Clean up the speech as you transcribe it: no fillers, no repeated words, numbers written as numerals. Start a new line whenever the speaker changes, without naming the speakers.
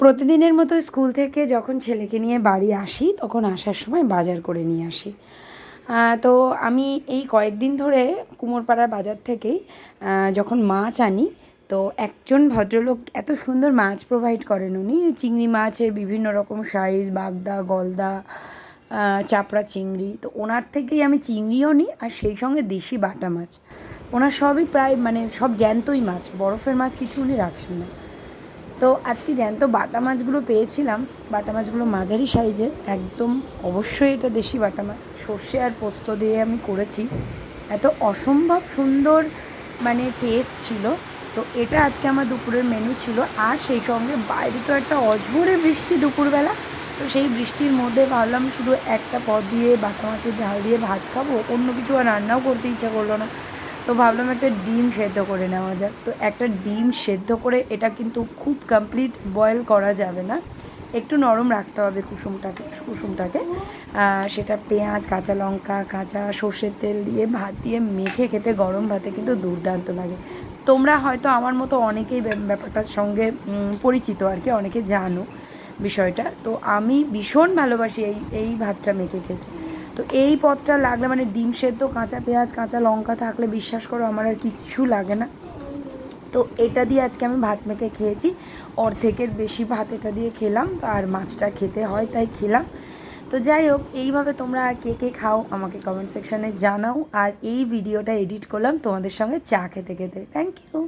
প্রতিদিনের মতো স্কুল থেকে যখন ছেলেকে নিয়ে বাড়ি আসি তখন আসার সময় বাজার করে নিয়ে আসি। তো আমি এই কয়েকদিন ধরে কুমোরপাড়ার বাজার থেকেই যখন মাছ আনি, তো একজন ভদ্রলোক এত সুন্দর মাছ প্রোভাইড করেন, উনি চিংড়ি মাছের বিভিন্ন রকম সাইজ, বাগদা, গলদা, চাপড়া চিংড়ি। তো ওনার থেকেই আমি চিংড়িও নিই আর সেই সঙ্গে দেশি বাটা মাছ। ওনার সবই প্রায় মানে সব জ্যান্তই মাছ, বরফের মাছ কিছু উনি রাখেন না। তো আজকে জ্যান্ত বাটা মাছগুলো পেয়েছিলাম। বাটা মাছগুলো মাঝারি সাইজের, একদম অবশ্যই এটা দেশি বাটা মাছ। সর্ষে আর পোস্ত দিয়ে আমি করেছি, এত অসম্ভব সুন্দর মানে টেস্ট ছিল। তো এটা আজকে আমার দুপুরের মেনু ছিল। আর সেই সঙ্গে বাইরে তো একটা অঝোরে বৃষ্টি দুপুরবেলা, তো সেই বৃষ্টির মধ্যে ভাবলাম শুধু একটা পদ দিয়ে বাটা মাছের ঝাল দিয়ে ভাত খাবো, অন্য কিছু আর রান্নাও করতে ইচ্ছা করলো না। তো ভাবলাম একটা ডিম সেদ্ধ করে নেওয়া যাক। তো একটা ডিম সেদ্ধ করে, এটা কিন্তু খুব কমপ্লিট বয়েল করা যাবে না, একটু নরম রাখতে হবে কুসুমটাকে। সেটা পেঁয়াজ, কাঁচা লঙ্কা, কাঁচা সর্ষের তেল দিয়ে ভাত দিয়ে মেখে খেতে গরম ভাতে কিন্তু দুর্দান্ত লাগে। তোমরা হয়তো আমার মতো অনেকেই ব্যাপারটার সঙ্গে পরিচিত আর কি, অনেকে জানো বিষয়টা। তো আমি ভীষণ ভালোবাসি এই ভাতটা মেখে খেতে। তো এই পদটা লাগলে মানে ডিম সেদ্ধ, কাঁচা পেঁয়াজ, কাঁচা লঙ্কা থাকলে বিশ্বাস করো আমার আর কিচ্ছু লাগে না। তো এটা দিয়ে আজকে আমি ভাত মেখে খেয়েছি, অর্ধেকের বেশি ভাত এটা দিয়ে খেলাম। আর মাছটা খেতে হয় তাই খেলাম। তো যাই হোক, এইভাবে তোমরা কে কে খাও আমাকে কমেন্ট সেকশানে জানাও। আর এই ভিডিওটা এডিট করলাম তোমাদের সঙ্গে চা খেতে খেতে। Thank you.